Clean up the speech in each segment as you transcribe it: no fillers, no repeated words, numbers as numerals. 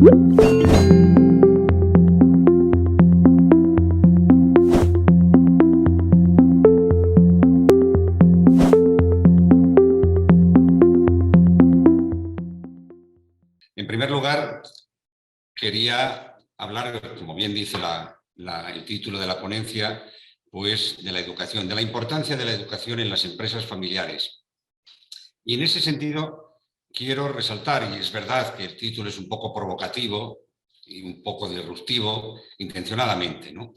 En primer lugar, quería hablar, como bien dice el título de la ponencia, pues de la educación, de la importancia de la educación en las empresas familiares. Y en ese sentido quiero resaltar, y es verdad que el título es un poco provocativo y un poco disruptivo, intencionadamente, ¿no?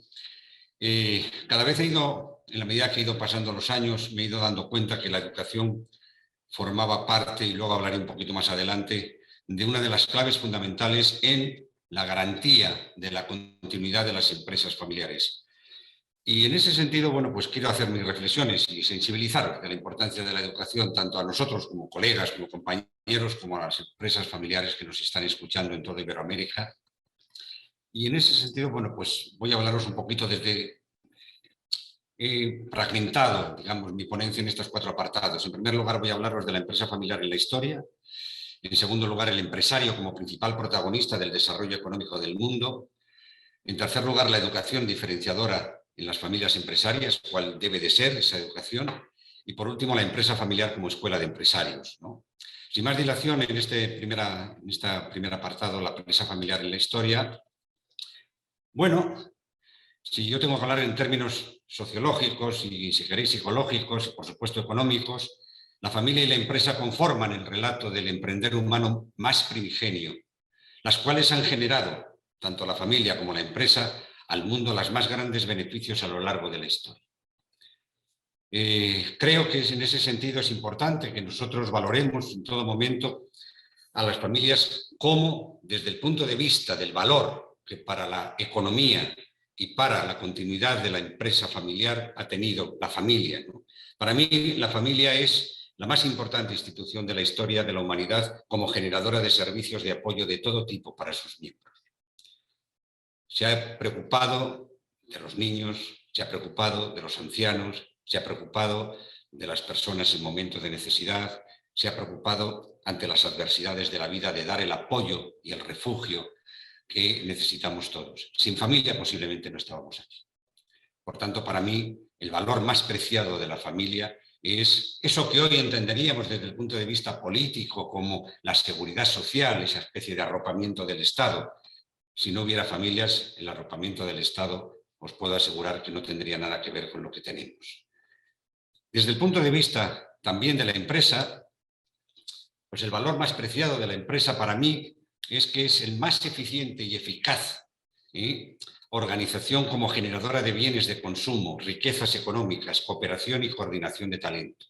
Cada vez en la medida que he ido pasando los años, me he ido dando cuenta que la educación formaba parte, y luego hablaré un poquito más adelante, de una de las claves fundamentales en la garantía de la continuidad de las empresas familiares. Y en ese sentido, bueno, pues quiero hacer mis reflexiones y sensibilizaros de la importancia de la educación, tanto a nosotros como colegas, como compañeros, como a las empresas familiares que nos están escuchando en toda Iberoamérica. Y en ese sentido, bueno, pues voy a hablaros un poquito desde... He fragmentado, digamos, mi ponencia en estos 4 apartados. En primer lugar, voy a hablaros de la empresa familiar en la historia. En segundo lugar, el empresario como principal protagonista del desarrollo económico del mundo. En tercer lugar, la educación diferenciadora en las familias empresarias, cuál debe de ser esa educación. Y por último, la empresa familiar como escuela de empresarios, ¿no? Sin más dilación, en este primer apartado, la empresa familiar en la historia. Bueno, si yo tengo que hablar en términos sociológicos y, si queréis, psicológicos y, por supuesto, económicos, la familia y la empresa conforman el relato del emprender humano más primigenio, las cuales han generado, tanto la familia como la empresa, al mundo los más grandes beneficios a lo largo de la historia. Creo que en ese sentido es importante que nosotros valoremos en todo momento a las familias como, desde el punto de vista del valor que para la economía y para la continuidad de la empresa familiar ha tenido la familia, ¿no? Para mí, la familia es la más importante institución de la historia de la humanidad como generadora de servicios de apoyo de todo tipo para sus miembros. Se ha preocupado de los niños, se ha preocupado de los ancianos, se ha preocupado de las personas en momentos de necesidad, se ha preocupado ante las adversidades de la vida de dar el apoyo y el refugio que necesitamos todos. Sin familia posiblemente no estábamos aquí. Por tanto, para mí, el valor más preciado de la familia es eso que hoy entenderíamos desde el punto de vista político como la seguridad social, esa especie de arropamiento del Estado. Si no hubiera familias, el arropamiento del Estado, os puedo asegurar que no tendría nada que ver con lo que tenemos. Desde el punto de vista también de la empresa, pues el valor más preciado de la empresa para mí es que es el más eficiente y eficaz organización como generadora de bienes de consumo, riquezas económicas, cooperación y coordinación de talentos.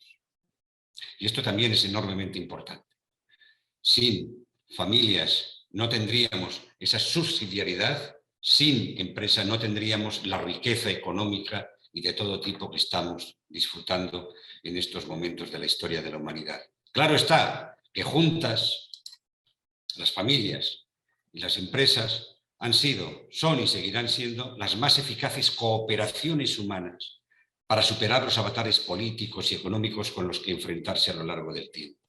Y esto también es enormemente importante. Sin familias no tendríamos esa subsidiariedad, sin empresa no tendríamos la riqueza económica y de todo tipo que estamos disfrutando en estos momentos de la historia de la humanidad. Claro está que juntas las familias y las empresas han sido, son y seguirán siendo las más eficaces cooperaciones humanas para superar los avatares políticos y económicos con los que enfrentarse a lo largo del tiempo.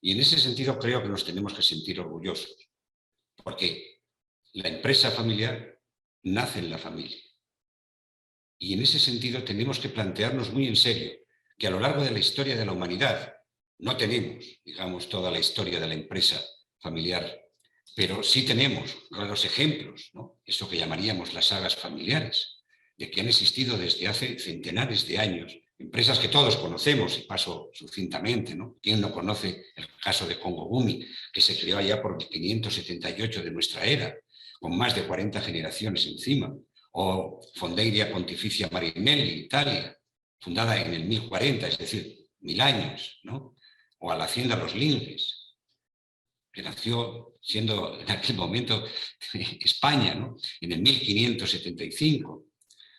Y en ese sentido creo que nos tenemos que sentir orgullosos, porque la empresa familiar nace en la familia. Y en ese sentido tenemos que plantearnos muy en serio que a lo largo de la historia de la humanidad no tenemos, digamos, toda la historia de la empresa familiar, pero sí tenemos los ejemplos, ¿no? Eso que llamaríamos las sagas familiares, de que han existido desde hace centenares de años, empresas que todos conocemos, y paso sucintamente, ¿no? ¿Quién no conoce el caso de Congo Gumi, que se creó allá por 578 de nuestra era, con más de 40 generaciones encima? O Fonderia Pontificia Marinelli, Italia, fundada en el 1040, es decir, 1000 años, ¿no? O a la Hacienda Los Linges, que nació siendo en aquel momento España, ¿no? En el 1575,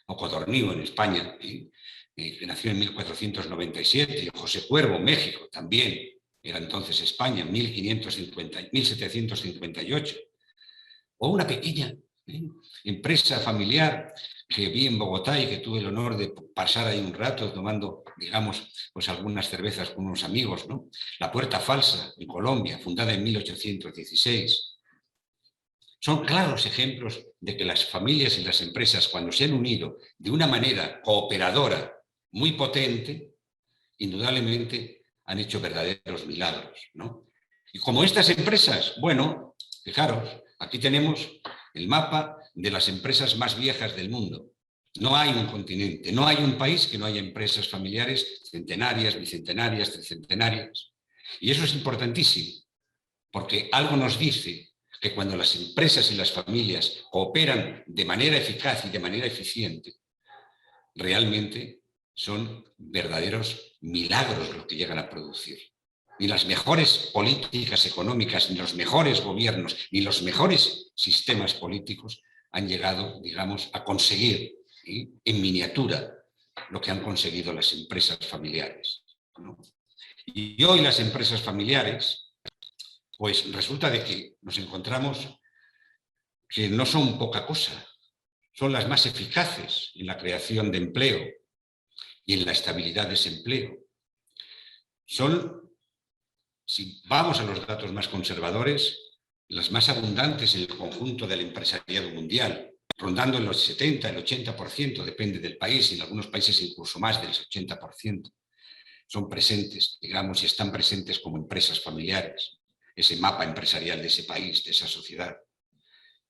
o Codorníu en España, que nació en 1497, o José Cuervo, México, también era entonces España, 1758, o una pequeña empresa familiar que vi en Bogotá y que tuve el honor de pasar ahí un rato tomando, digamos, pues algunas cervezas con unos amigos, ¿no? La Puerta Falsa, en Colombia, fundada en 1816. son claros ejemplos de que las familias y las empresas, cuando se han unido de una manera cooperadora muy potente, indudablemente han hecho verdaderos milagros, ¿no? Y como estas empresas, bueno, fijaros, aquí tenemos el mapa de las empresas más viejas del mundo. No hay un continente, no hay un país que no haya empresas familiares centenarias, bicentenarias, tricentenarias. Y eso es importantísimo, porque algo nos dice que cuando las empresas y las familias cooperan de manera eficaz y de manera eficiente, realmente son verdaderos milagros lo que llegan a producir. Ni las mejores políticas económicas, ni los mejores gobiernos, ni los mejores sistemas políticos han llegado, digamos, a conseguir, ¿sí?, en miniatura lo que han conseguido las empresas familiares, ¿no? Y hoy las empresas familiares, pues resulta de que nos encontramos que no son poca cosa, son las más eficaces en la creación de empleo y en la estabilidad de ese empleo. Son, si vamos a los datos más conservadores, las más abundantes en el conjunto del empresariado mundial, rondando en los 70, el 80%, depende del país, y en algunos países incluso más del 80%. Son presentes, digamos, y están presentes como empresas familiares, ese mapa empresarial de ese país, de esa sociedad.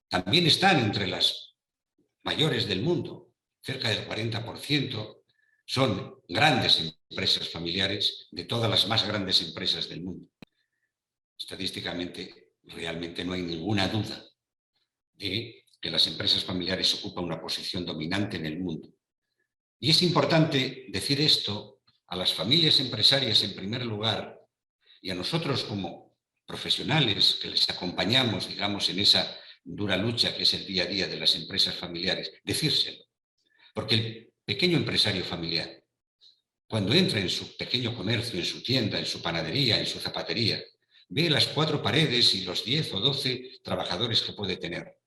También están entre las mayores del mundo, cerca del 40%, son grandes empresas familiares de todas las más grandes empresas del mundo. Estadísticamente, realmente no hay ninguna duda de que las empresas familiares ocupan una posición dominante en el mundo. Y es importante decir esto a las familias empresarias en primer lugar y a nosotros como profesionales que les acompañamos, digamos, en esa dura lucha que es el día a día de las empresas familiares, decírselo. Porque el pequeño empresario familiar, cuando entra en su pequeño comercio, en su tienda, en su panadería, en su zapatería, ve las 4 paredes y los 10 o 12 trabajadores que puede tener.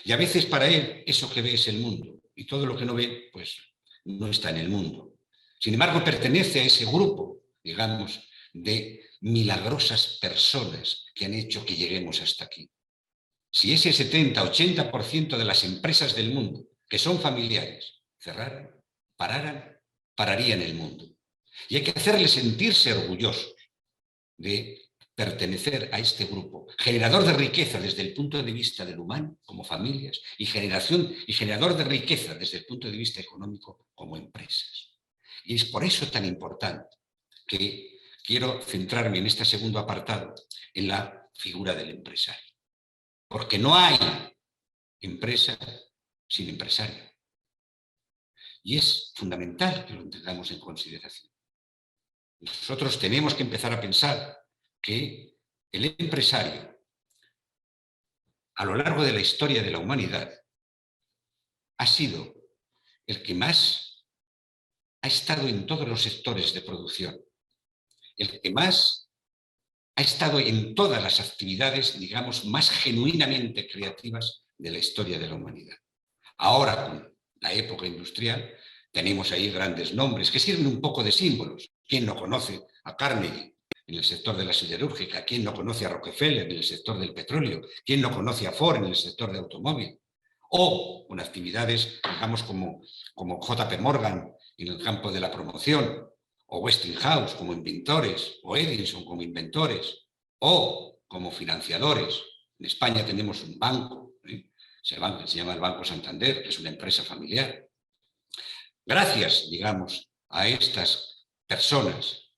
Y a veces para él eso que ve es el mundo, y todo lo que no ve, pues no está en el mundo. Sin embargo, pertenece a ese grupo, digamos, de milagrosas personas que han hecho que lleguemos hasta aquí. Si ese 70-80% de las empresas del mundo, que son familiares, cerraran, pararían el mundo. Y hay que hacerles sentirse orgullosos de pertenecer a este grupo, generador de riqueza desde el punto de vista del humano, como familias, y generador de riqueza desde el punto de vista económico, como empresas. Y es por eso tan importante que quiero centrarme en este segundo apartado, en la figura del empresario. Porque no hay empresa sin empresario. Y es fundamental que lo tengamos en consideración. Nosotros tenemos que empezar a pensar que el empresario, a lo largo de la historia de la humanidad, ha sido el que más ha estado en todos los sectores de producción, el que más ha estado en todas las actividades, digamos, más genuinamente creativas de la historia de la humanidad. Ahora, con la época industrial, tenemos ahí grandes nombres que sirven un poco de símbolos. ¿Quién no conoce a Carnegie en el sector de la siderúrgica? ¿Quién no conoce a Rockefeller en el sector del petróleo? ¿Quién no conoce a Ford en el sector de automóvil? O con actividades, digamos, como JP Morgan en el campo de la promoción, o Westinghouse como inventores, o Edison como inventores, o como financiadores. En España tenemos un banco, ese banco se llama el Banco Santander, que es una empresa familiar. Gracias, digamos, a estas personas,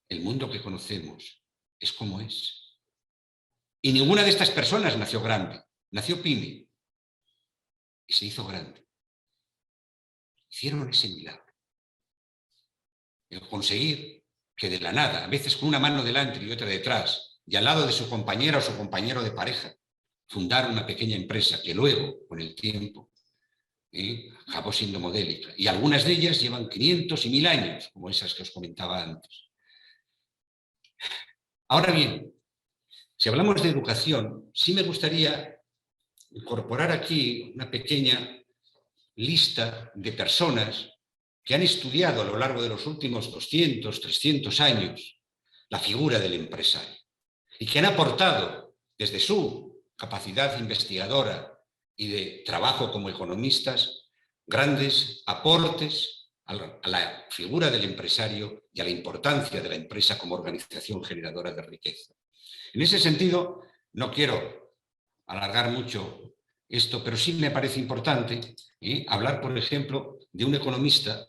el mundo que conocemos es como es. Y ninguna de estas personas nació grande, nació pyme y se hizo grande. Hicieron ese milagro. El conseguir que de la nada, a veces con una mano delante y otra detrás, y al lado de su compañera o su compañero de pareja, fundar una pequeña empresa que luego, con el tiempo, acabó siendo modélica. Y algunas de ellas llevan 500 y 1000 años, como esas que os comentaba antes. Ahora bien, si hablamos de educación, sí me gustaría incorporar aquí una pequeña lista de personas que han estudiado a lo largo de los últimos 200, 300 años la figura del empresario y que han aportado desde su capacidad investigadora y de trabajo como economistas, grandes aportes a la figura del empresario y a la importancia de la empresa como organización generadora de riqueza. En ese sentido, no quiero alargar mucho esto, pero sí me parece importante hablar, por ejemplo, de un economista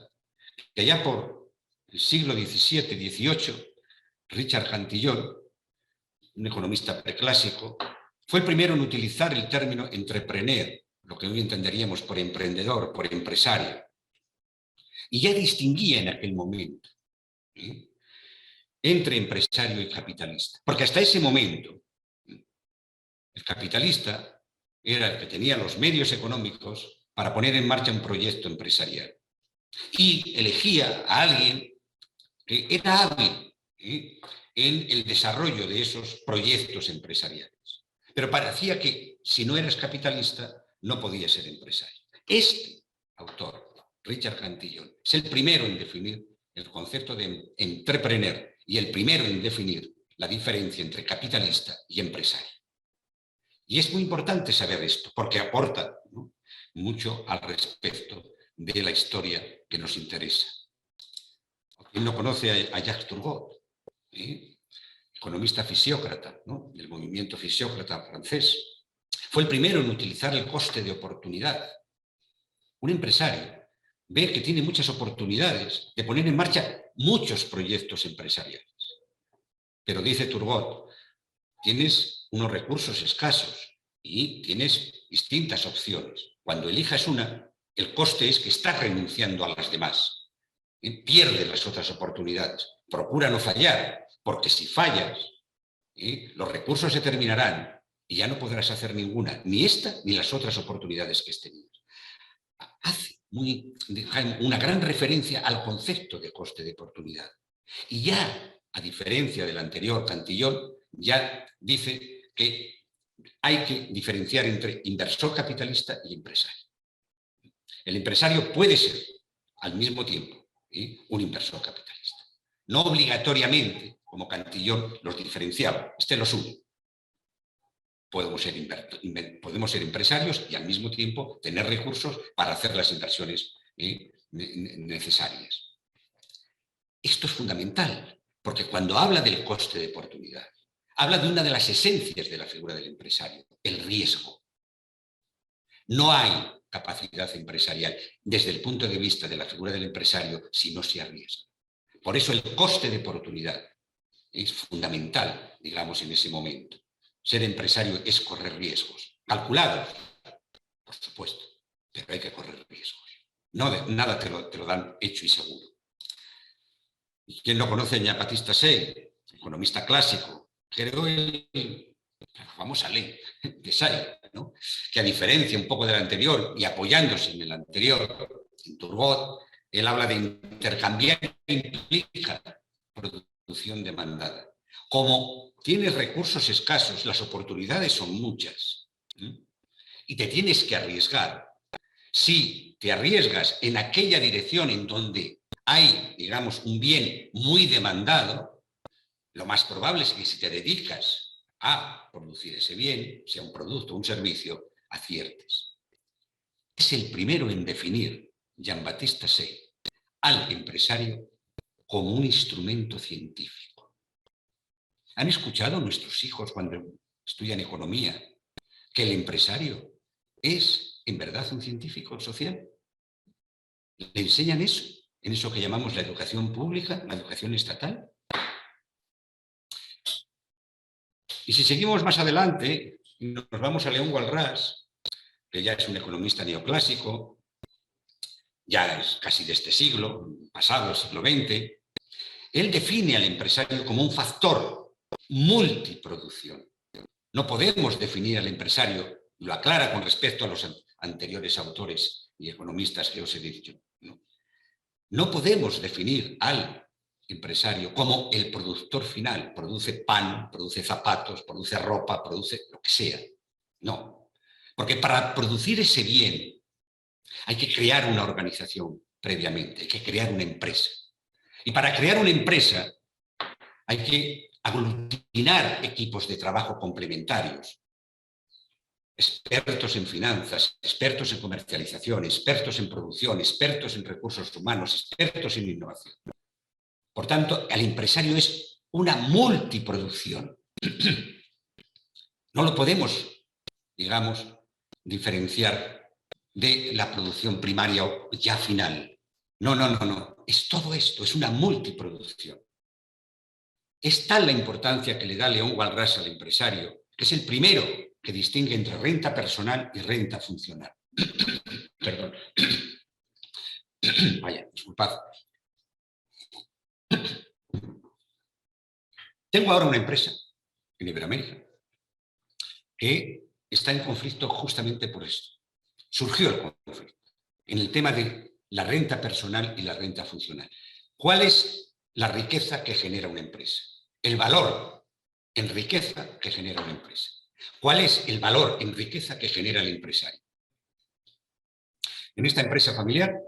que allá por el siglo XVII, XVIII, Richard Cantillon, un economista preclásico, fue el primero en utilizar el término entrepreneur, lo que hoy entenderíamos por emprendedor, por empresario. Y ya distinguía en aquel momento entre empresario y capitalista. Porque hasta ese momento, el capitalista era el que tenía los medios económicos para poner en marcha un proyecto empresarial. Y elegía a alguien que era hábil en el desarrollo de esos proyectos empresariales. Pero parecía que si no eras capitalista no podías ser empresario. Este autor, Richard Cantillon, es el primero en definir el concepto de entrepreneur y el primero en definir la diferencia entre capitalista y empresario. Y es muy importante saber esto, porque aporta, ¿no?, mucho al respecto de la historia que nos interesa. ¿Quién no conoce a Jacques Turgot? Economista fisiócrata, ¿no?, del movimiento fisiócrata francés. Fue el primero en utilizar el coste de oportunidad. Un empresario ve que tiene muchas oportunidades de poner en marcha muchos proyectos empresariales. Pero dice Turgot, tienes unos recursos escasos y tienes distintas opciones. Cuando elijas una, el coste es que estás renunciando a las demás. Pierdes las otras oportunidades. Procura no fallar, porque si fallas, los recursos se terminarán y ya no podrás hacer ninguna, ni esta ni las otras oportunidades que has tenido. Hace una gran referencia al concepto de coste de oportunidad. Y ya, a diferencia del anterior Cantillon, ya dice que hay que diferenciar entre inversor capitalista y empresario. El empresario puede ser, al mismo tiempo, un inversor capitalista. No obligatoriamente, como Cantillon los diferenciaba, los une. Podemos ser empresarios y al mismo tiempo tener recursos para hacer las inversiones necesarias. Esto es fundamental, porque cuando habla del coste de oportunidad, habla de una de las esencias de la figura del empresario, el riesgo. No hay capacidad empresarial desde el punto de vista de la figura del empresario si no se arriesga. Por eso el coste de oportunidad es fundamental, digamos, en ese momento. Ser empresario es correr riesgos, calculados, por supuesto, pero hay que correr riesgos. Nada te lo dan hecho y seguro. ¿Y quién no conoce a Jean-Baptiste Say, economista clásico? Creó la famosa ley de Say, ¿no?, que a diferencia un poco del anterior y apoyándose en el anterior, en Turgot, él habla de intercambiar implica producción demandada. Como tienes recursos escasos, las oportunidades son muchas y te tienes que arriesgar. Si te arriesgas en aquella dirección en donde hay, digamos, un bien muy demandado, lo más probable es que si te dedicas a producir ese bien, sea un producto o un servicio, aciertes. Es el primero en definir, Jean-Baptiste Say, al empresario como un instrumento científico. ¿Han escuchado nuestros hijos cuando estudian economía que el empresario es en verdad un científico social? ¿Le enseñan eso en eso que llamamos la educación pública, la educación estatal? Y si seguimos más adelante, nos vamos a León Walras, que ya es un economista neoclásico, ya es casi de este siglo, pasado, el siglo XX. Él define al empresario como un factor multiproducción. No podemos definir al empresario, lo aclara con respecto a los anteriores autores y economistas que os he dicho. No podemos definir al empresario como el productor final, produce pan, produce zapatos, produce ropa, produce lo que sea. No, porque para producir ese bien hay que crear una organización previamente, hay que crear una empresa. Y para crear una empresa hay que aglutinar equipos de trabajo complementarios. expertos en finanzas, expertos en comercialización, expertos en producción, expertos en recursos humanos, expertos en innovación. Por tanto, el empresario es una multiproducción. No lo podemos, digamos, diferenciar de la producción primaria o ya final. No, no, no, no. Es todo esto, es una multiproducción. Es tal la importancia que le da León Walras al empresario, que es el primero que distingue entre renta personal y renta funcional. Perdón. Vaya, disculpad. Tengo ahora una empresa en Iberoamérica que está en conflicto justamente por esto. Surgió el conflicto en el tema de la renta personal y la renta funcional. ¿Cuál es la riqueza que genera una empresa? El valor en riqueza que genera una empresa. ¿Cuál es el valor en riqueza que genera el empresario? En esta empresa familiar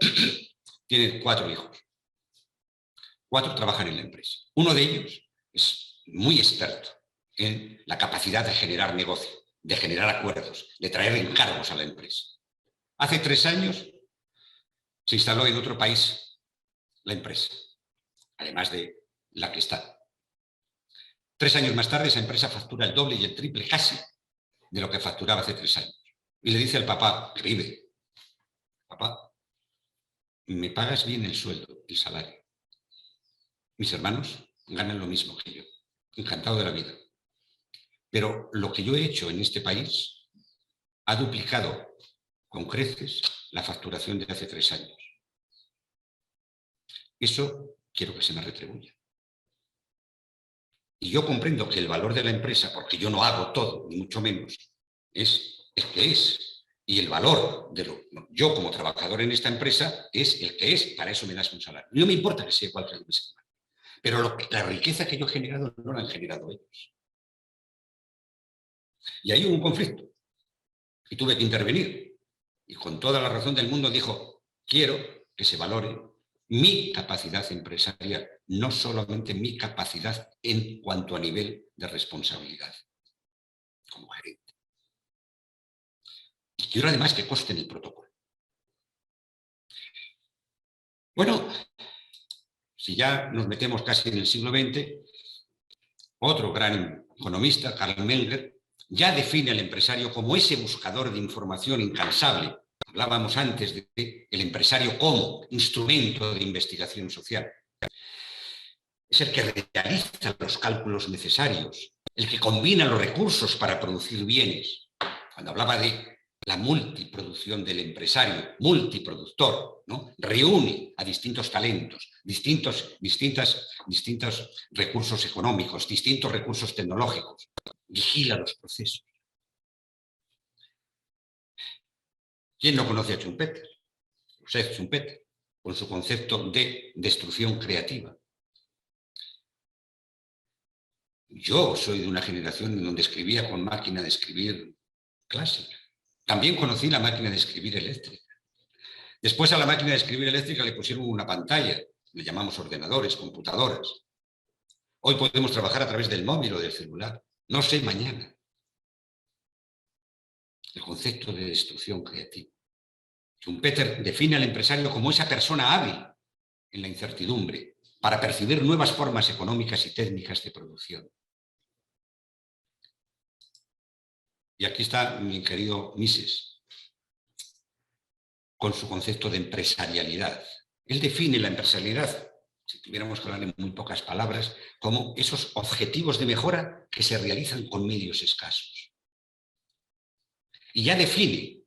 tienen 4 hijos. 4 trabajan en la empresa. Uno de ellos es muy experto en la capacidad de generar negocio, de generar acuerdos, de traer encargos a la empresa. Hace 3 años se instaló en otro país la empresa, además de la que está. 3 años más tarde esa empresa factura el doble y el triple casi de lo que facturaba hace 3 años. Y le dice al papá, que vive, papá, me pagas bien el sueldo, el salario. Mis hermanos ganan lo mismo que yo. Encantado de la vida. Pero lo que yo he hecho en este país ha duplicado con creces la facturación de hace 3 años. Eso quiero que se me retribuya. Y yo comprendo que el valor de la empresa, porque yo no hago todo, ni mucho menos, es el que es. Y el valor de yo como trabajador en esta empresa es el que es. Para eso me das un salario. No me importa que sea igual que el de semana. Pero la riqueza que yo he generado no la han generado ellos. Y ahí hubo un conflicto. Y tuve que intervenir. Y con toda la razón del mundo dijo, quiero que se valore mi capacidad empresarial, no solamente mi capacidad en cuanto a nivel de responsabilidad como gerente. Y quiero además que conste en el protocolo. Bueno, si ya nos metemos casi en el siglo XX, otro gran economista, Karl Menger, ya define al empresario como ese buscador de información incansable. Hablábamos antes del empresario como instrumento de investigación social. Es el que realiza los cálculos necesarios, el que combina los recursos para producir bienes. Cuando hablaba de la multiproducción del empresario, multiproductor, ¿no? Reúne a distintos talentos, distintos recursos económicos, distintos recursos tecnológicos, vigila los procesos. ¿Quién no conoce a Schumpeter? Joseph Schumpeter, con su concepto de destrucción creativa. Yo soy de una generación en donde escribía con máquina de escribir clásica. También conocí la máquina de escribir eléctrica. Después a la máquina de escribir eléctrica le pusieron una pantalla, le llamamos ordenadores, computadoras. Hoy podemos trabajar a través del móvil o del celular. No sé mañana. El concepto de destrucción creativa. Schumpeter define al empresario como esa persona hábil en la incertidumbre para percibir nuevas formas económicas y técnicas de producción. Y aquí está mi querido Mises, con su concepto de empresarialidad. Él define la empresarialidad, si tuviéramos que hablar en muy pocas palabras, como esos objetivos de mejora que se realizan con medios escasos. Y ya define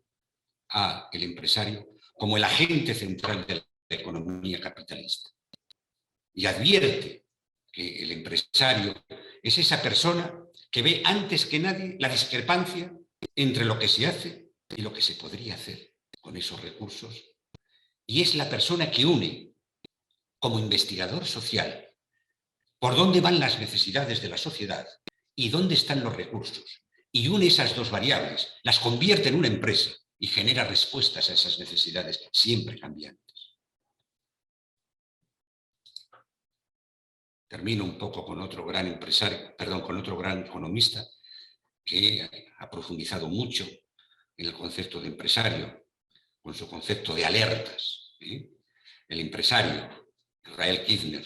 al empresario como el agente central de la economía capitalista. Y advierte que el empresario es esa persona que ve antes que nadie la discrepancia entre lo que se hace y lo que se podría hacer con esos recursos. Y es la persona que une, como investigador social, por dónde van las necesidades de la sociedad y dónde están los recursos. Y une esas dos variables, las convierte en una empresa y genera respuestas a esas necesidades siempre cambiantes. Termino un poco con otro gran empresario, con otro gran economista que ha profundizado mucho en el concepto de empresario, con su concepto de alertas. El empresario, Israel Kirzner,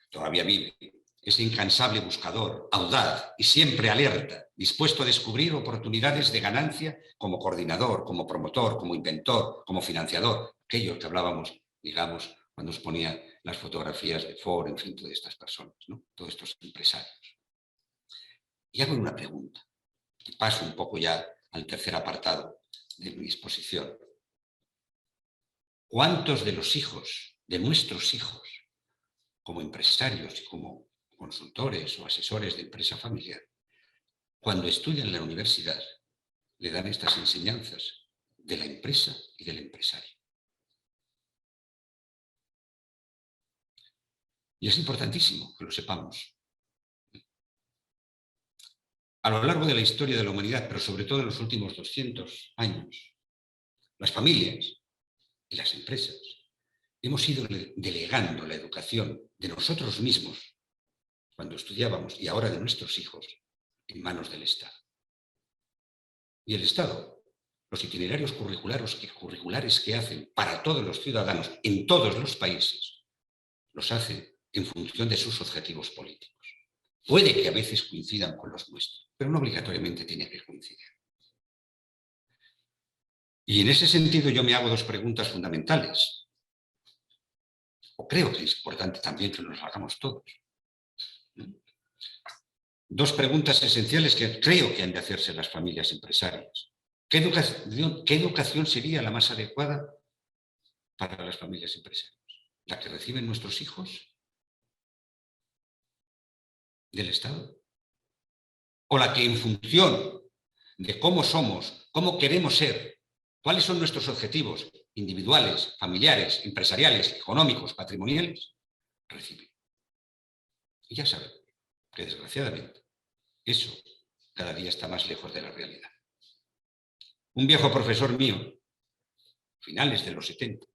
todavía vive, ese incansable buscador, audaz y siempre alerta, dispuesto a descubrir oportunidades de ganancia como coordinador, como promotor, como inventor, como financiador, aquello que hablábamos, digamos, cuando os ponía las fotografías de Ford, en fin, todas estas personas, ¿no? Todos estos empresarios. Y hago una pregunta, y paso un poco ya al tercer apartado de mi exposición. ¿Cuántos de los hijos, de nuestros hijos, como empresarios y como consultores o asesores de empresa familiar, cuando estudian en la universidad, le dan estas enseñanzas de la empresa y del empresario? Y es importantísimo que lo sepamos. A lo largo de la historia de la humanidad, pero sobre todo en los últimos 200 años, las familias y las empresas hemos ido delegando la educación de nosotros mismos cuando estudiábamos y ahora de nuestros hijos en manos del Estado. Y el Estado, los itinerarios curriculares que hacen para todos los ciudadanos en todos los países, los hace en función de sus objetivos políticos. Puede que a veces coincidan con los nuestros, pero no obligatoriamente tiene que coincidir. Y en ese sentido yo me hago dos preguntas fundamentales. O creo que es importante también que nos hagamos todos. Dos preguntas esenciales que creo que han de hacerse las familias empresarias. ¿Qué educación sería la más adecuada para las familias empresarias? ¿La que reciben nuestros hijos del Estado? ¿O la que en función de cómo somos, cómo queremos ser, cuáles son nuestros objetivos individuales, familiares, empresariales, económicos, patrimoniales, reciben? Y ya saben que desgraciadamente eso cada día está más lejos de la realidad. Un viejo profesor mío, finales de los 70,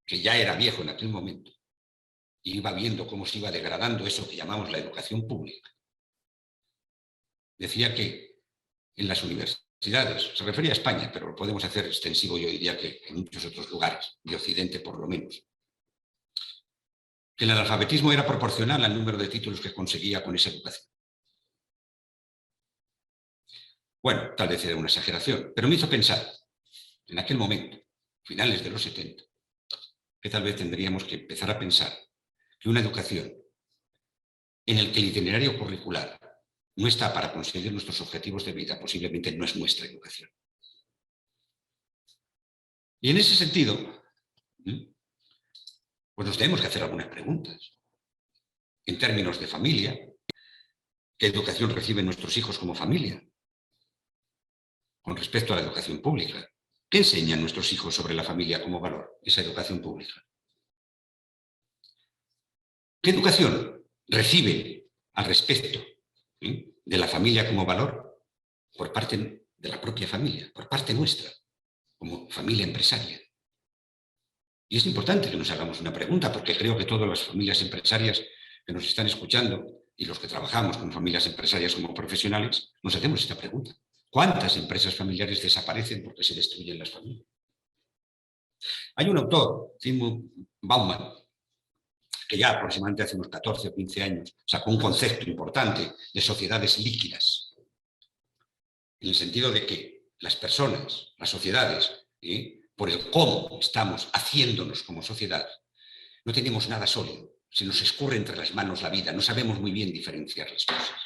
que ya era viejo en aquel momento, y iba viendo cómo se iba degradando eso que llamamos la educación pública, decía que en las universidades, se refería a España, pero lo podemos hacer extensivo, yo diría que en muchos otros lugares, de Occidente por lo menos, que el analfabetismo era proporcional al número de títulos que conseguía con esa educación. Bueno, tal vez era una exageración, pero me hizo pensar, en aquel momento, finales de los 70, que tal vez tendríamos que empezar a pensar que una educación en el que el itinerario curricular no está para conseguir nuestros objetivos de vida, posiblemente no es nuestra educación. Y en ese sentido, pues nos tenemos que hacer algunas preguntas. En términos de familia, ¿qué educación reciben nuestros hijos como familia? Con respecto a la educación pública, ¿qué enseñan nuestros hijos sobre la familia como valor, esa educación pública? ¿Qué educación reciben al respecto de la familia como valor por parte de la propia familia, por parte nuestra, como familia empresaria? Y es importante que nos hagamos una pregunta, porque creo que todas las familias empresarias que nos están escuchando y los que trabajamos con familias empresarias como profesionales, nos hacemos esta pregunta. ¿Cuántas empresas familiares desaparecen porque se destruyen las familias? Hay un autor, Zygmunt Bauman, que ya aproximadamente hace unos 14 o 15 años sacó un concepto importante de sociedades líquidas, en el sentido de que las personas, las sociedades, por el cómo estamos haciéndonos como sociedad, no tenemos nada sólido, se nos escurre entre las manos la vida, no sabemos muy bien diferenciar las cosas.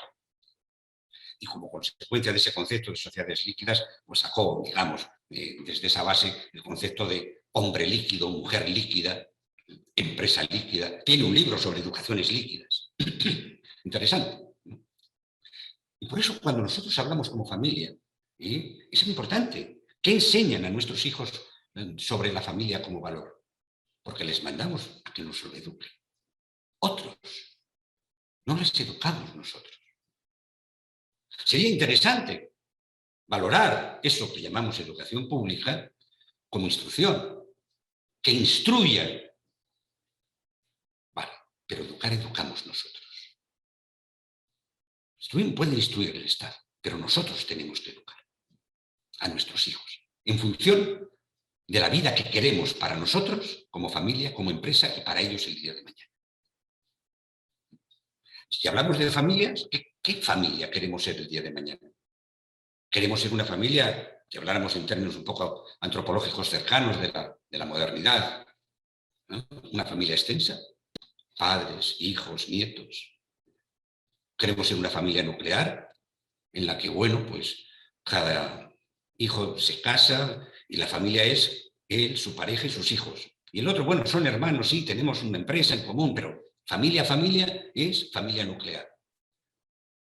Y como consecuencia de ese concepto de sociedades líquidas, pues sacó, digamos, desde esa base el concepto de hombre líquido, mujer líquida, empresa líquida. Tiene un libro sobre educaciones líquidas. Interesante, ¿no? Y por eso cuando nosotros hablamos como familia, es importante. ¿Qué enseñan a nuestros hijos sobre la familia como valor? Porque les mandamos a que nos lo eduquen. Otros. No les educamos nosotros. Sería interesante valorar eso que llamamos educación pública como instrucción, que instruyan. Vale, pero educamos nosotros. Puede instruir el Estado, pero nosotros tenemos que educar. a nuestros hijos, en función de la vida que queremos para nosotros, como familia, como empresa, y para ellos el día de mañana. Si hablamos de familias, ¿qué familia queremos ser el día de mañana? ¿Queremos ser una familia, si habláramos en términos un poco antropológicos cercanos de la modernidad, ¿no? Una familia extensa, padres, hijos, nietos? ¿Queremos ser una familia nuclear en la que, bueno, pues cada hijo se casa y la familia es él, su pareja y sus hijos? Y el otro, bueno, son hermanos, sí, tenemos una empresa en común, pero familia es familia nuclear.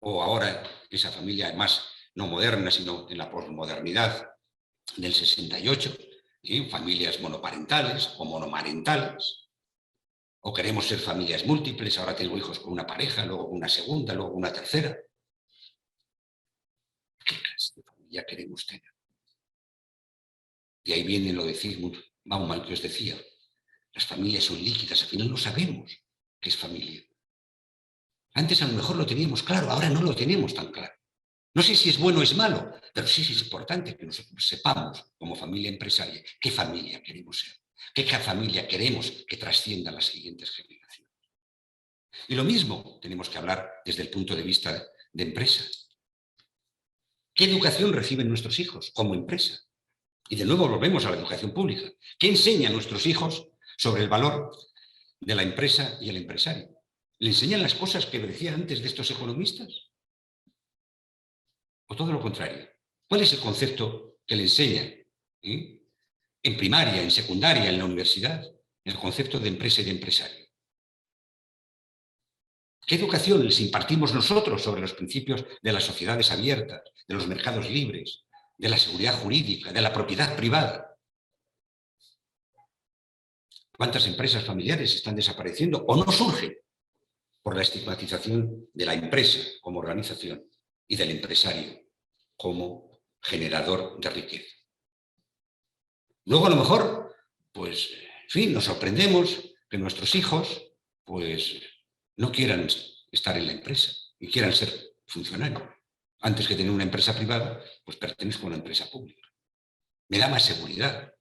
O ahora esa familia más no moderna, sino en la posmodernidad del 68, familias monoparentales o monomarentales. O queremos ser familias múltiples, ahora tengo hijos con una pareja, luego una segunda, luego una tercera. ¿Qué clase de familia queremos tener? Y ahí viene lo de Zygmunt Bauman que os decía. Las familias son líquidas, al final no sabemos qué es familia. Antes a lo mejor lo teníamos claro, ahora no lo tenemos tan claro. No sé si es bueno o es malo, pero sí es importante que nosotros sepamos, como familia empresaria, qué familia queremos ser, qué familia queremos que trascienda a las siguientes generaciones. Y lo mismo tenemos que hablar desde el punto de vista de empresa. ¿Qué educación reciben nuestros hijos como empresa? Y de nuevo volvemos a la educación pública. ¿Qué enseña a nuestros hijos sobre el valor de la empresa y el empresario? ¿Le enseñan las cosas que decía antes de estos economistas? ¿O todo lo contrario? ¿Cuál es el concepto que le enseñan en primaria, en secundaria, en la universidad? El concepto de empresa y de empresario. ¿Qué educación les impartimos nosotros sobre los principios de las sociedades abiertas, de los mercados libres, de la seguridad jurídica, de la propiedad privada? ¿Cuántas empresas familiares están desapareciendo o no surgen por la estigmatización de la empresa como organización y del empresario como generador de riqueza? Luego a lo mejor, pues, en fin, nos sorprendemos que nuestros hijos, pues, no quieran estar en la empresa y quieran ser funcionarios. Antes que tener una empresa privada, pues pertenezco a una empresa pública. Me da más seguridad.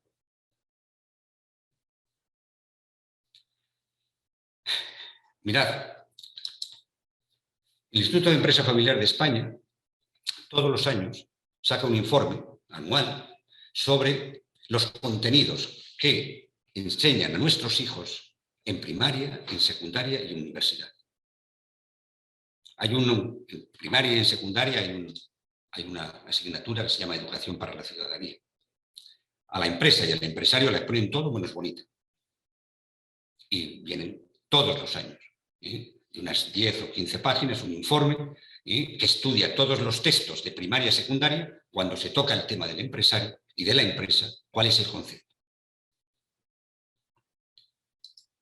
Mirad, el Instituto de Empresa Familiar de España, todos los años, saca un informe anual sobre los contenidos que enseñan a nuestros hijos en primaria, en secundaria y en universidad. En primaria y en secundaria hay una asignatura que se llama Educación para la Ciudadanía. A la empresa y al empresario le ponen todo menos bonito. Y vienen todos los años, de unas 10 o 15 páginas, un informe que estudia todos los textos de primaria y secundaria cuando se toca el tema del empresario y de la empresa, cuál es el concepto.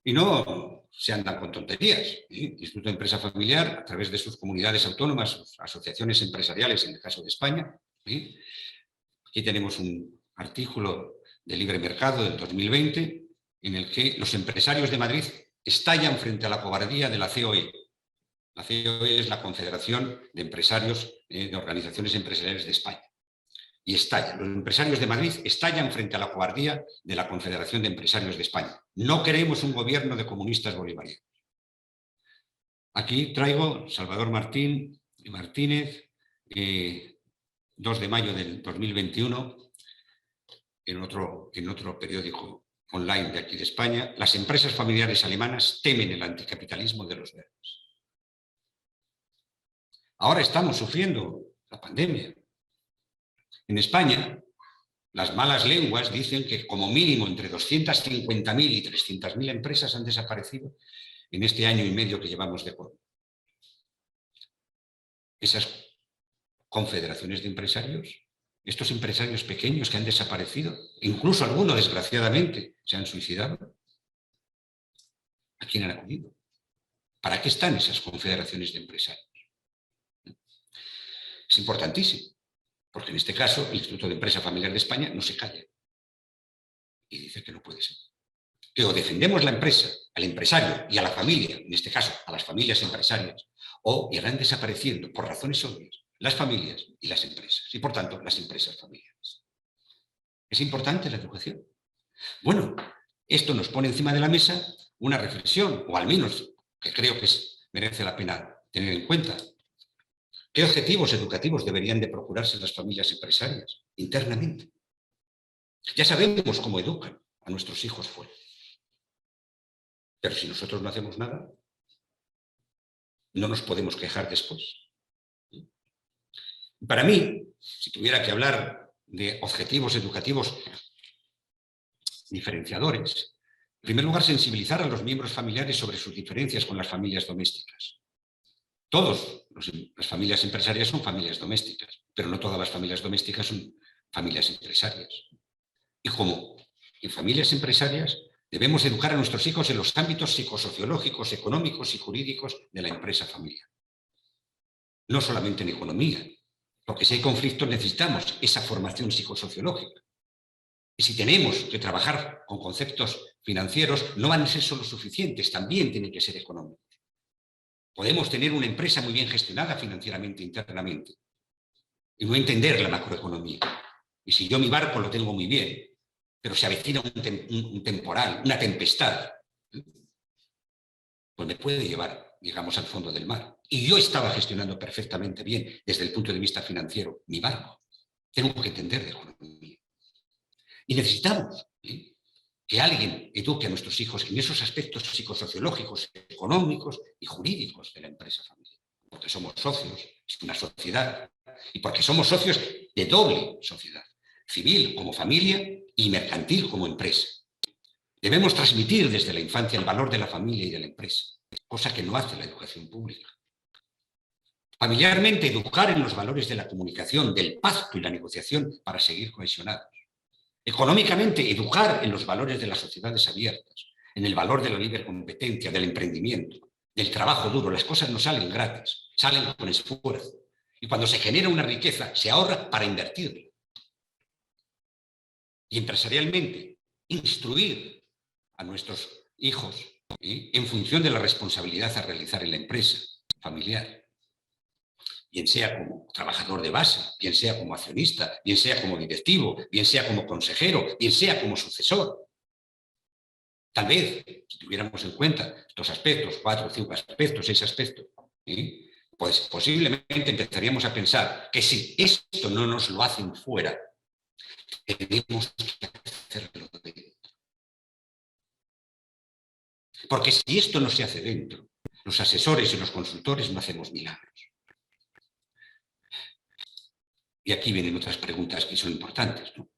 Y no se andan con tonterías. El Instituto de Empresa Familiar, a través de sus comunidades autónomas, sus asociaciones empresariales, en el caso de España, aquí tenemos un artículo de Libre Mercado del 2020, en el que los empresarios de Madrid estallan frente a la cobardía de la COE. La COE es la Confederación de Empresarios de Organizaciones Empresariales de España. Y estallan. Los empresarios de Madrid estallan frente a la cobardía de la Confederación de Empresarios de España. No queremos un gobierno de comunistas bolivarianos. Aquí traigo Salvador Martínez, 2 de mayo del 2021, en otro periódico online de aquí de España: las empresas familiares alemanas temen el anticapitalismo de los verdes. Ahora estamos sufriendo la pandemia. En España, las malas lenguas dicen que como mínimo entre 250.000 y 300.000 empresas han desaparecido en este año y medio que llevamos de COVID. Esas confederaciones de empresarios, estos empresarios pequeños que han desaparecido, incluso algunos, desgraciadamente, se han suicidado, ¿a quién han acudido? ¿Para qué están esas confederaciones de empresarios? Es importantísimo, porque en este caso el Instituto de Empresa Familiar de España no se calla y dice que no puede ser. Que o defendemos la empresa, al empresario y a la familia, en este caso a las familias empresarias, o irán desapareciendo por razones obvias, las familias y las empresas, y por tanto las empresas familiares. ¿Es importante la educación? Bueno, esto nos pone encima de la mesa una reflexión, o al menos que creo que merece la pena tener en cuenta. ¿Qué objetivos educativos deberían de procurarse las familias empresarias internamente? Ya sabemos cómo educan a nuestros hijos fuera. Pero si nosotros no hacemos nada, no nos podemos quejar después. Para mí, si tuviera que hablar de objetivos educativos diferenciadores, en primer lugar, sensibilizar a los miembros familiares sobre sus diferencias con las familias domésticas. Todas las familias empresarias son familias domésticas, pero no todas las familias domésticas son familias empresarias. Y como en familias empresarias, debemos educar a nuestros hijos en los ámbitos psicosociológicos, económicos y jurídicos de la empresa familiar. No solamente en economía, porque si hay conflictos necesitamos esa formación psicosociológica. Y si tenemos que trabajar con conceptos financieros, no van a ser solo suficientes, también tienen que ser económicos. Podemos tener una empresa muy bien gestionada financieramente, internamente, y no entender la macroeconomía. Y si yo mi barco lo tengo muy bien, pero se avecina un temporal, una tempestad, pues me puede llevar, digamos, al fondo del mar. Y yo estaba gestionando perfectamente bien, desde el punto de vista financiero, mi barco. Tengo que entender de economía. Y necesitamos que alguien eduque a nuestros hijos en esos aspectos psicosociológicos, económicos y jurídicos de la empresa familiar. Porque somos socios, es una sociedad, y porque somos socios de doble sociedad, civil como familia y mercantil como empresa. Debemos transmitir desde la infancia el valor de la familia y de la empresa, cosa que no hace la educación pública. Familiarmente, educar en los valores de la comunicación, del pacto y la negociación para seguir cohesionados. Económicamente, educar en los valores de las sociedades abiertas, en el valor de la libre competencia, del emprendimiento, del trabajo duro. Las cosas no salen gratis, salen con esfuerzo. Y cuando se genera una riqueza, se ahorra para invertirla. Y empresarialmente, instruir a nuestros hijos en función de la responsabilidad a realizar en la empresa familiar. Bien sea como trabajador de base, bien sea como accionista, bien sea como directivo, bien sea como consejero, bien sea como sucesor. Tal vez, si tuviéramos en cuenta estos aspectos, 4 o 5 aspectos, 6 aspectos, pues posiblemente empezaríamos a pensar que si esto no nos lo hacen fuera, tenemos que hacerlo dentro. Porque si esto no se hace dentro, los asesores y los consultores no hacemos milagros. Y aquí vienen otras preguntas que son importantes, ¿no?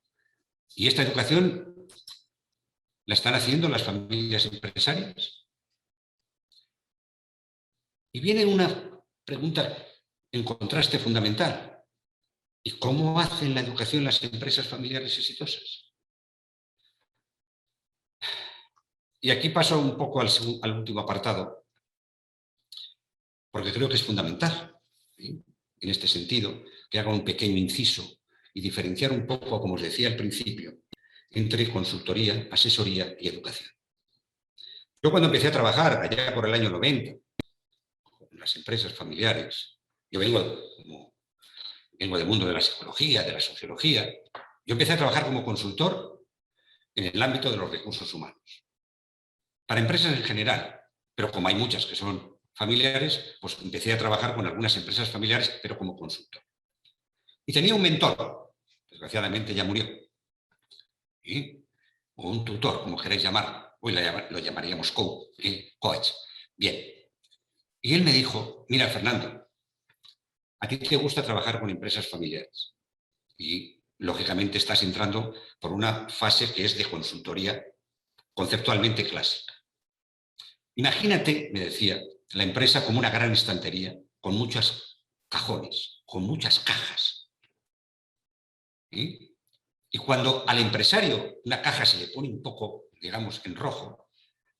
¿Y esta educación la están haciendo las familias empresarias? Y viene una pregunta en contraste fundamental. ¿Y cómo hacen la educación las empresas familiares exitosas? Y aquí paso un poco al último apartado, porque creo que es fundamental, ¿sí?, en este sentido, que haga un pequeño inciso y diferenciar un poco, como os decía al principio, entre consultoría, asesoría y educación. Yo cuando empecé a trabajar, allá por el año 90, en las empresas familiares, yo vengo del mundo de la psicología, de la sociología, yo empecé a trabajar como consultor en el ámbito de los recursos humanos. Para empresas en general, pero como hay muchas que son familiares, pues empecé a trabajar con algunas empresas familiares, pero como consultor. Y tenía un mentor, desgraciadamente ya murió, o un tutor, como queráis llamarlo, hoy lo llamaríamos coach. Bien. Y él me dijo, mira, Fernando, a ti te gusta trabajar con empresas familiares y, lógicamente, estás entrando por una fase que es de consultoría conceptualmente clásica. Imagínate, me decía, la empresa como una gran estantería con muchos cajones, con muchas cajas. Y cuando al empresario una caja se le pone un poco, digamos, en rojo,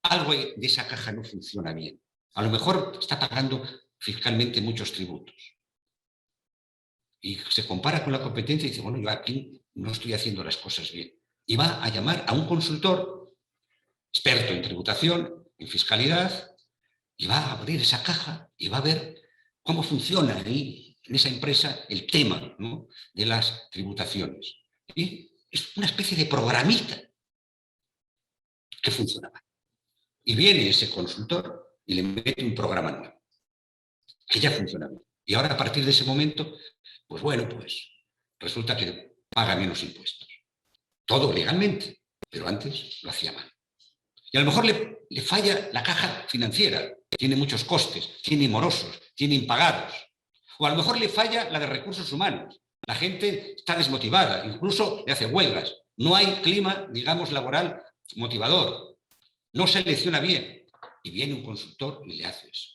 algo de esa caja no funciona bien. A lo mejor está pagando fiscalmente muchos tributos. Y se compara con la competencia y dice, bueno, yo aquí no estoy haciendo las cosas bien. Y va a llamar a un consultor experto en tributación, en fiscalidad, y va a abrir esa caja y va a ver cómo funciona ahí en esa empresa el tema, ¿no?, de las tributaciones. Y es una especie de programita que funcionaba. Y viene ese consultor y le mete un programa nuevo, que ya funcionaba. Y ahora, a partir de ese momento, pues bueno, pues resulta que paga menos impuestos. Todo legalmente, pero antes lo hacía mal. Y a lo mejor le falla la caja financiera, tiene muchos costes, tiene morosos, tiene impagados. O a lo mejor le falla la de recursos humanos. La gente está desmotivada, incluso le hace huelgas. No hay clima, digamos, laboral motivador. No selecciona bien. Y viene un consultor y le hace eso.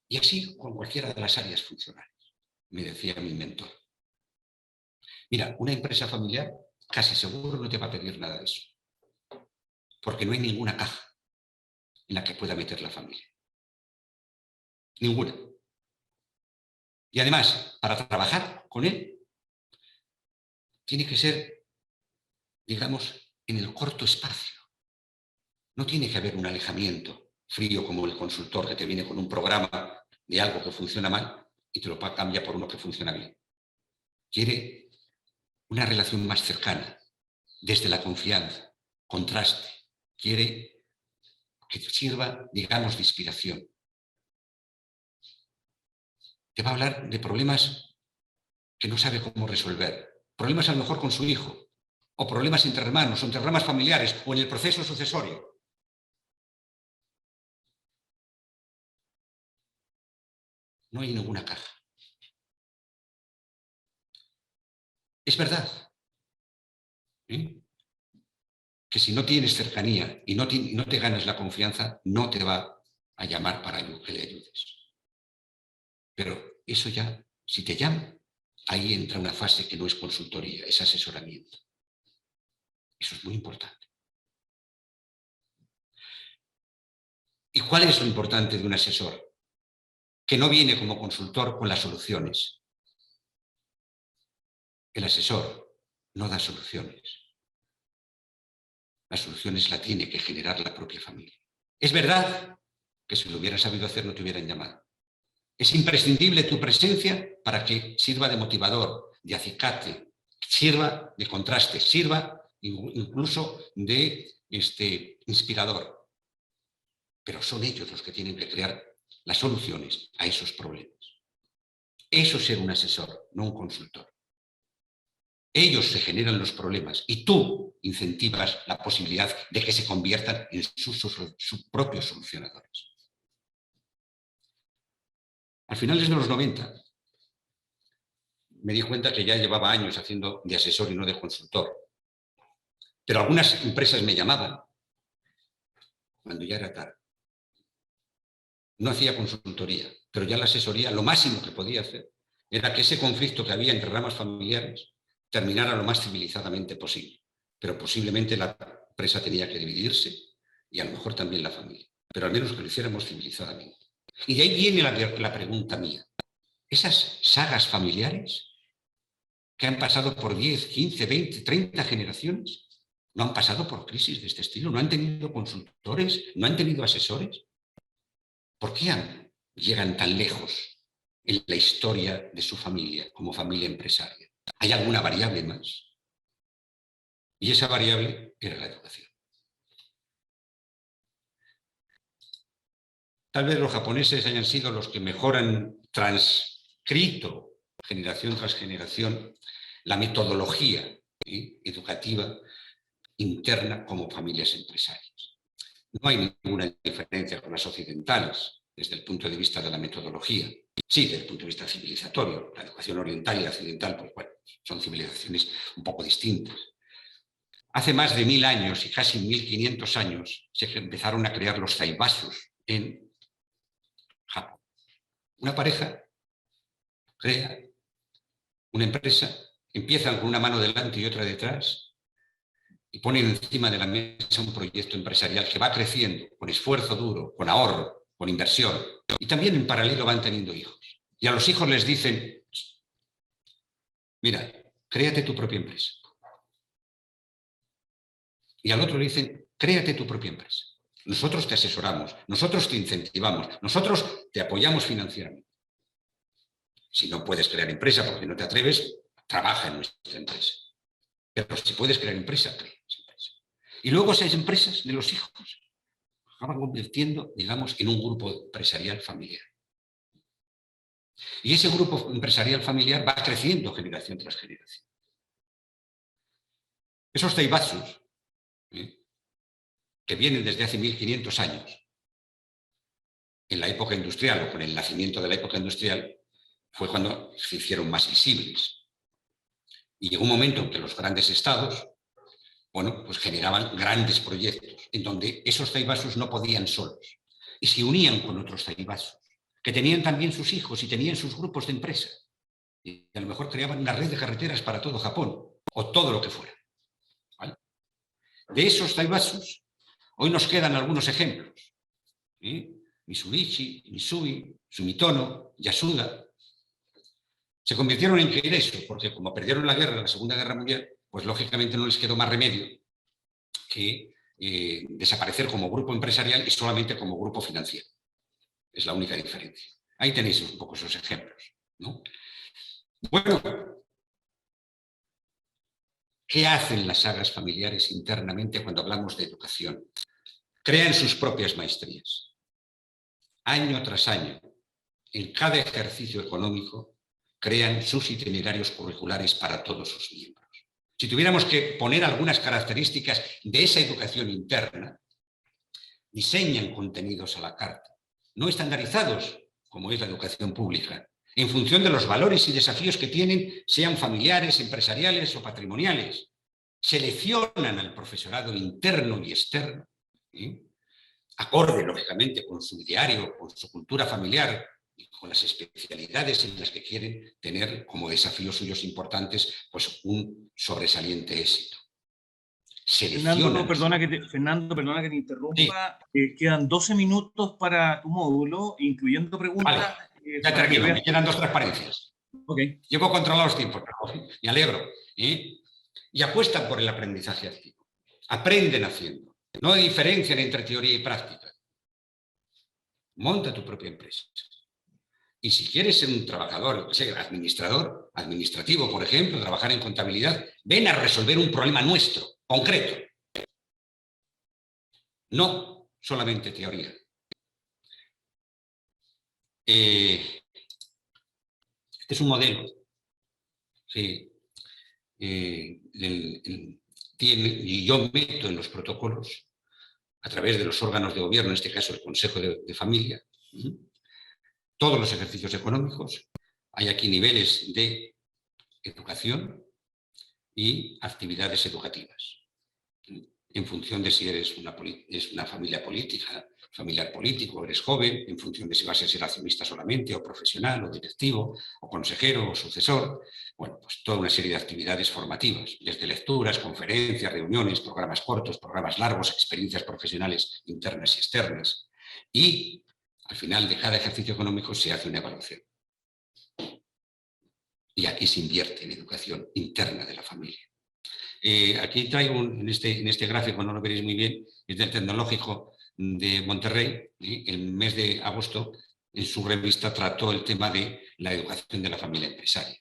Y así con cualquiera de las áreas funcionales, me decía mi mentor. Mira, una empresa familiar casi seguro no te va a pedir nada de eso, porque no hay ninguna caja en la que pueda meter la familia. Ninguna. Y además, para trabajar con él, tiene que ser, digamos, en el corto espacio. No tiene que haber un alejamiento frío como el consultor que te viene con un programa de algo que funciona mal y te lo cambia por uno que funciona bien. Quiere una relación más cercana, desde la confianza, contraste. Quiere que sirva, digamos, de inspiración. Te va a hablar de problemas que no sabe cómo resolver. Problemas a lo mejor con su hijo, o problemas entre hermanos, o entre ramas familiares, o en el proceso sucesorio. No hay ninguna caja. Es verdad, que si no tienes cercanía y no te ganas la confianza, no te va a llamar para que le ayudes. Pero eso ya, si te llama, ahí entra una fase que no es consultoría, es asesoramiento. Eso es muy importante. ¿Y cuál es lo importante de un asesor? Que no viene como consultor con las soluciones. El asesor no da soluciones. Las soluciones la tiene que generar la propia familia. Es verdad que si lo hubieran sabido hacer no te hubieran llamado. Es imprescindible tu presencia para que sirva de motivador, de acicate, sirva de contraste, sirva incluso de inspirador. Pero son ellos los que tienen que crear las soluciones a esos problemas. Eso es ser un asesor, no un consultor. Ellos se generan los problemas y tú incentivas la posibilidad de que se conviertan en sus propios solucionadores. Al finales de los 90 me di cuenta que ya llevaba años haciendo de asesor y no de consultor. Pero algunas empresas me llamaban cuando ya era tarde. No hacía consultoría, pero ya la asesoría, lo máximo que podía hacer era que ese conflicto que había entre ramas familiares terminara lo más civilizadamente posible. Pero posiblemente la empresa tenía que dividirse y a lo mejor también la familia. Pero al menos que lo hiciéramos civilizadamente. Y de ahí viene la pregunta mía. Esas sagas familiares que han pasado por 10, 15, 20, 30 generaciones, no han pasado por crisis de este estilo, no han tenido consultores, no han tenido asesores. ¿Por qué llegan tan lejos en la historia de su familia como familia empresaria? ¿Hay alguna variable más? Y esa variable era la educación. Tal vez los japoneses hayan sido los que mejor han transcrito, generación tras generación, la metodología educativa interna como familias empresarias. No hay ninguna diferencia con las occidentales desde el punto de vista de la metodología. Sí, desde el punto de vista civilizatorio. La educación oriental y la occidental, pues bueno, son civilizaciones un poco distintas. Hace más de 1000 años y casi 1500 años se empezaron a crear los zaibatsus en Japón. Una pareja crea una empresa, empiezan con una mano delante y otra detrás y ponen encima de la mesa un proyecto empresarial que va creciendo con esfuerzo duro, con ahorro, con inversión. Y también en paralelo van teniendo hijos. Y a los hijos les dicen, mira, créate tu propia empresa. Y al otro le dicen, créate tu propia empresa. Nosotros te asesoramos, nosotros te incentivamos, nosotros te apoyamos financieramente. Si no puedes crear empresa porque no te atreves, trabaja en nuestra empresa. Pero si puedes crear empresa, crea empresa. Y luego esas empresas de los hijos acaban convirtiendo, digamos, en un grupo empresarial familiar. Y ese grupo empresarial familiar va creciendo generación tras generación. Esos zaibatsus, que vienen desde hace 1500 años, en la época industrial o con el nacimiento de la época industrial, fue cuando se hicieron más visibles. Y llegó un momento en que los grandes estados, bueno, pues generaban grandes proyectos en donde esos zaibatsus no podían solos y se unían con otros zaibatsus que tenían también sus hijos y tenían sus grupos de empresa. Y a lo mejor creaban una red de carreteras para todo Japón o todo lo que fuera. ¿Vale? De esos zaibatsus, hoy nos quedan algunos ejemplos. Mitsubishi, Mitsui, Sumitomo, Yasuda. Se convirtieron en Keiretsu porque como perdieron la guerra, la Segunda Guerra Mundial, pues lógicamente no les quedó más remedio que desaparecer como grupo empresarial y solamente como grupo financiero. Es la única diferencia. Ahí tenéis un poco esos ejemplos, ¿no? Bueno, ¿qué hacen las sagas familiares internamente cuando hablamos de educación? Crean sus propias maestrías. Año tras año, en cada ejercicio económico, crean sus itinerarios curriculares para todos sus miembros. Si tuviéramos que poner algunas características de esa educación interna, diseñan contenidos a la carta, no estandarizados, como es la educación pública, en función de los valores y desafíos que tienen, sean familiares, empresariales o patrimoniales. Seleccionan al profesorado interno y externo, acorde, lógicamente, con su diario, con su cultura familiar y con las especialidades en las que quieren tener como desafíos suyos importantes, pues un sobresaliente éxito. Fernando, perdona que te interrumpa. Sí. Quedan 12 minutos para tu módulo, incluyendo preguntas. Vale. Ya tranquilo, me quedan 2 transparencias. Okay. Llevo controlados los tiempos, pero me alegro. Y apuestan por el aprendizaje activo. Aprenden haciendo. No diferencian entre teoría y práctica. Monta tu propia empresa. Y si quieres ser un trabajador, administrador, administrativo, por ejemplo, trabajar en contabilidad, ven a resolver un problema nuestro, concreto. No solamente teoría. Este es un modelo que y yo meto en los protocolos a través de los órganos de gobierno, en este caso el Consejo de Familia, todos los ejercicios económicos. Hay aquí niveles de educación y actividades educativas, en función de si eres una familia política, familiar político, eres joven, en función de si vas a ser accionista solamente, o profesional, o directivo, o consejero, o sucesor. Bueno, pues toda una serie de actividades formativas, desde lecturas, conferencias, reuniones, programas cortos, programas largos, experiencias profesionales internas y externas. Y al final de cada ejercicio económico se hace una evaluación. Y aquí se invierte en educación interna de la familia. Aquí traigo, en este gráfico, no lo veréis muy bien, es del Tecnológico de Monterrey. El mes de agosto, en su revista, trató el tema de la educación de la familia empresaria.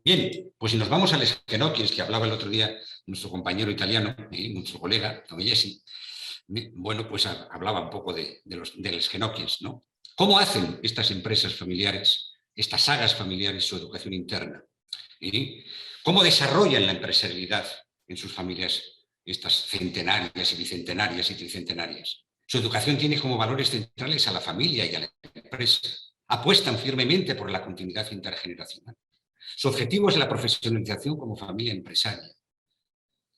Bien, pues si nos vamos al Schenokins, que hablaba el otro día nuestro compañero italiano, nuestro colega, Tom Jesse, bueno, pues hablaba un poco del Schenokins, ¿no? ¿Cómo hacen estas empresas familiares, estas sagas familiares, su educación interna? ¿Cómo desarrollan la empresarialidad en sus familias, estas centenarias y bicentenarias y tricentenarias? Su educación tiene como valores centrales a la familia y a la empresa. Apuestan firmemente por la continuidad intergeneracional. Su objetivo es la profesionalización como familia empresaria.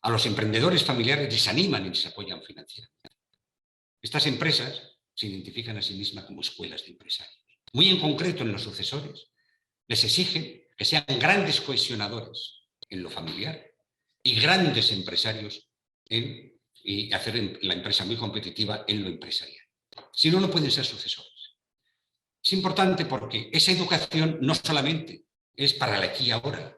A los emprendedores familiares les animan y les apoyan financieramente. Estas empresas se identifican a sí mismas como escuelas de empresarios. Muy en concreto, en los sucesores, les exigen que sean grandes cohesionadores en lo familiar y grandes empresarios y hacer la empresa muy competitiva en lo empresarial. Si no, no pueden ser sucesores. Es importante porque esa educación no solamente es para el aquí y ahora,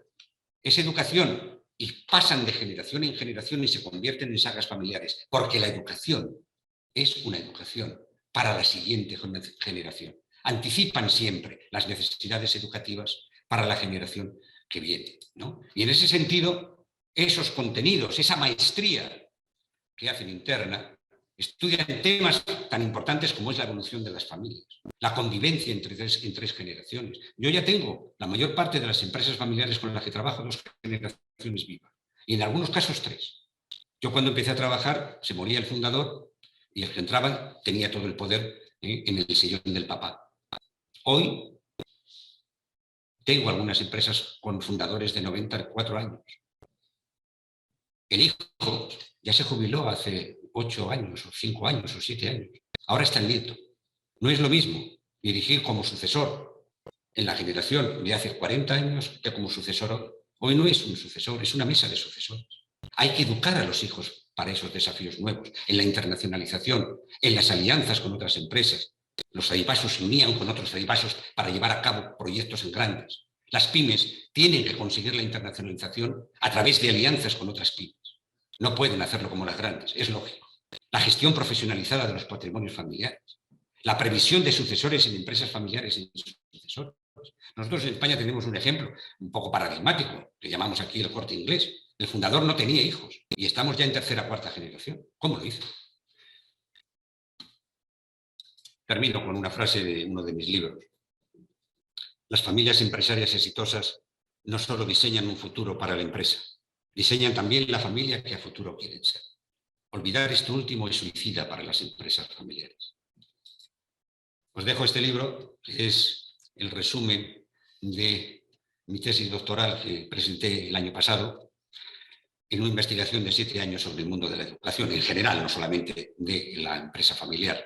es educación y pasan de generación en generación y se convierten en sagas familiares, porque la educación es una educación para la siguiente generación. anticipan siempre las necesidades educativas para la generación que viene, ¿no? Y en ese sentido, esos contenidos, esa maestría que hacen interna, estudian temas tan importantes como es la evolución de las familias, la convivencia entre tres generaciones. Yo ya tengo la mayor parte de las empresas familiares con las que trabajo 2 generaciones vivas, y en algunos casos 3. Yo cuando empecé a trabajar se moría el fundador y el que entraba tenía todo el poder en el sillón del papá. Hoy tengo algunas empresas con fundadores de 94 años. El hijo ya se jubiló hace 8 años, o 5 años, o 7 años. Ahora está el nieto. No es lo mismo dirigir como sucesor en la generación de hace 40 años que como sucesor hoy. Hoy no es un sucesor, es una mesa de sucesores. Hay que educar a los hijos para esos desafíos nuevos, en la internacionalización, en las alianzas con otras empresas. Los aibasos se unían con otros aibasos para llevar a cabo proyectos en grandes. Las pymes tienen que conseguir la internacionalización a través de alianzas con otras pymes. No pueden hacerlo como las grandes, es lógico. La gestión profesionalizada de los patrimonios familiares, la previsión de sucesores en empresas familiares y sucesores. Nosotros en España tenemos un ejemplo un poco paradigmático, que llamamos aquí el Corte Inglés. El fundador no tenía hijos y estamos ya en 3ª o 4ª generación. ¿Cómo lo hizo? Termino con una frase de uno de mis libros. Las familias empresarias exitosas no solo diseñan un futuro para la empresa, diseñan también la familia que a futuro quieren ser. Olvidar esto último es suicida para las empresas familiares. Os dejo este libro, que es el resumen de mi tesis doctoral que presenté el año pasado, en una investigación de 7 años sobre el mundo de la educación, en general, no solamente de la empresa familiar.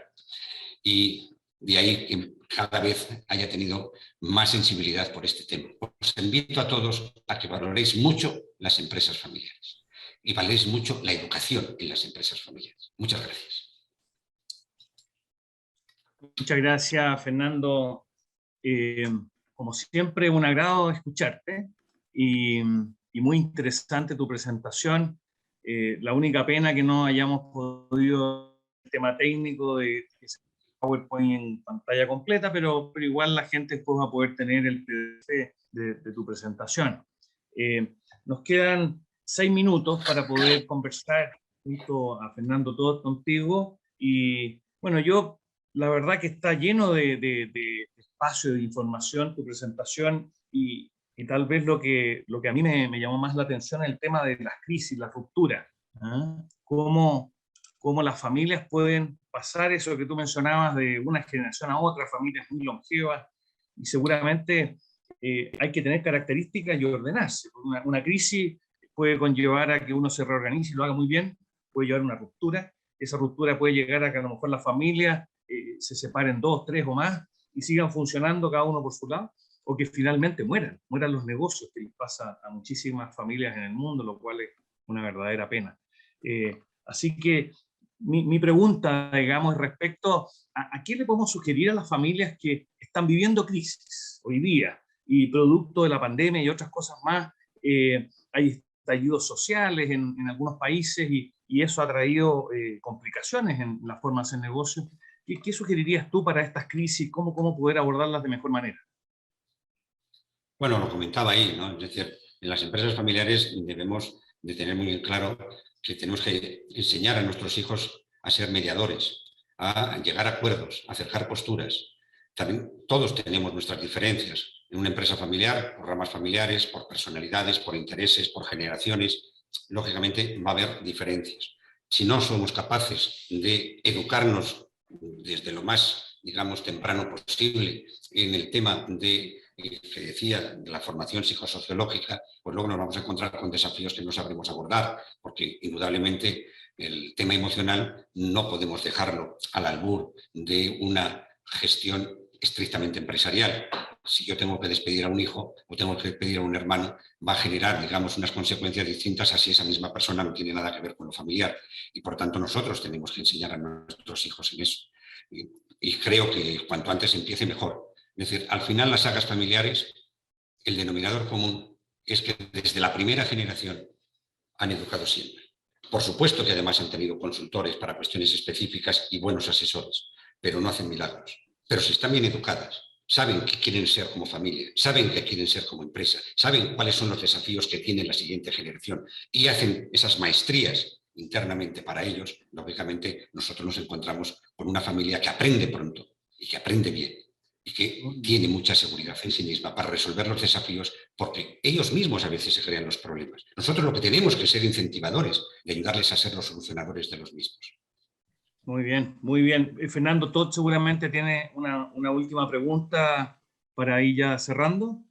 Y de ahí que cada vez haya tenido más sensibilidad por este tema. Os invito a todos a que valoréis mucho las empresas familiares y valoréis mucho la educación en las empresas familiares. Muchas gracias. Muchas gracias, Fernando. Como siempre, un agrado escucharte y muy interesante tu presentación. La única pena que no hayamos podido el tema técnico de PowerPoint en pantalla completa, pero igual la gente después va a poder tener el PDF de tu presentación. Nos quedan 6 minutos para poder conversar junto a Fernando todos contigo y bueno, la verdad que está lleno de espacio de información tu presentación y tal vez lo que a mí me llamó más la atención es el tema de las crisis, la ruptura. Cómo las familias pueden pasar eso que tú mencionabas de una generación a otra, familias muy longevas, y seguramente hay que tener características y ordenarse. Una crisis puede conllevar a que uno se reorganice y lo haga muy bien, puede llevar a una ruptura. Esa ruptura puede llegar a que a lo mejor la familia se separen 2, 3 o más y sigan funcionando cada uno por su lado, o que finalmente mueran los negocios, que les pasa a muchísimas familias en el mundo, lo cual es una verdadera pena. Así que mi pregunta, digamos, es respecto a qué le podemos sugerir a las familias que están viviendo crisis hoy día, y producto de la pandemia y otras cosas más, hay estallidos sociales en algunos países y eso ha traído complicaciones en la forma de hacer negocios. ¿Qué sugerirías tú para estas crisis? ¿Cómo poder abordarlas de mejor manera? Bueno, lo comentaba ahí, ¿no? Es decir, en las empresas familiares debemos de tener muy claro que tenemos que enseñar a nuestros hijos a ser mediadores, a llegar a acuerdos, a acercar posturas. También todos tenemos nuestras diferencias en una empresa familiar, por ramas familiares, por personalidades, por intereses, por generaciones. Lógicamente va a haber diferencias. Si no somos capaces de educarnos desde lo más, digamos, temprano posible en el tema de, que decía, de la formación psicosociológica, pues luego nos vamos a encontrar con desafíos que no sabremos abordar, porque indudablemente el tema emocional no podemos dejarlo al albur de una gestión estrictamente empresarial. Si yo tengo que despedir a un hijo o tengo que despedir a un hermano, va a generar, digamos, unas consecuencias distintas a si esa misma persona no tiene nada que ver con lo familiar. Y por tanto nosotros tenemos que enseñar a nuestros hijos en eso. Y creo que cuanto antes empiece mejor. Es decir, al final las sagas familiares, el denominador común es que desde la primera generación han educado siempre. Por supuesto que además han tenido consultores para cuestiones específicas y buenos asesores, pero no hacen milagros. pero si están bien educadas, saben qué quieren ser como familia, saben qué quieren ser como empresa, saben cuáles son los desafíos que tiene la siguiente generación y hacen esas maestrías internamente para ellos, lógicamente nosotros nos encontramos con una familia que aprende pronto y que aprende bien y que tiene mucha seguridad en sí misma para resolver los desafíos, porque ellos mismos a veces se crean los problemas. Nosotros lo que tenemos que ser incentivadores de ayudarles a ser los solucionadores de los mismos. Muy bien, muy bien. Fernando Todd seguramente tiene una última pregunta para ir ya cerrando.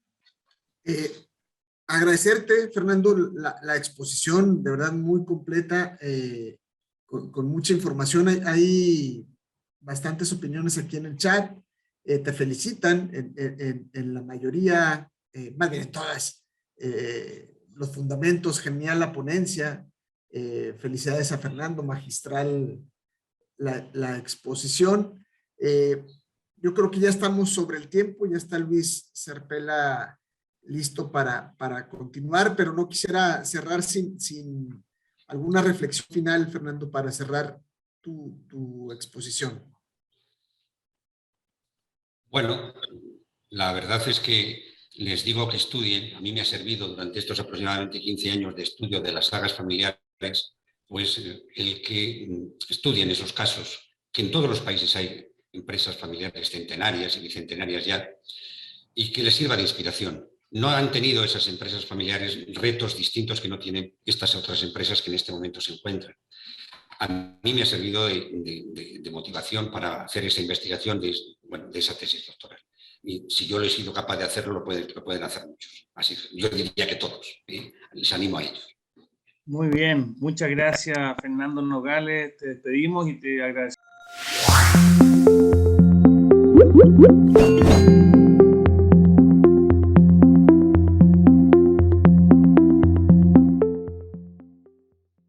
Agradecerte, Fernando, la exposición, de verdad muy completa, con mucha información. Hay bastantes opiniones aquí en el chat. Te felicitan en la mayoría, más bien en todas, los fundamentos, genial la ponencia. Felicidades a Fernando, magistral la exposición. Yo creo que ya estamos sobre el tiempo, ya está Luis Serpela listo para continuar, pero no quisiera cerrar sin alguna reflexión final, Fernando, para cerrar tu exposición. Bueno, la verdad es que les digo que estudien. A mí me ha servido durante estos aproximadamente 15 años de estudio de las sagas familiares, pues el que estudien esos casos, que en todos los países hay empresas familiares centenarias y bicentenarias ya, y que les sirva de inspiración. No han tenido esas empresas familiares retos distintos que no tienen estas otras empresas que en este momento se encuentran. A mí me ha servido de motivación para hacer esa investigación de esa tesis doctoral. Y si yo he sido capaz de hacerlo, lo pueden hacer muchos. Así, yo diría que todos. Les animo a ellos. Muy bien, muchas gracias, Fernando Nogales. Te despedimos y te agradecemos.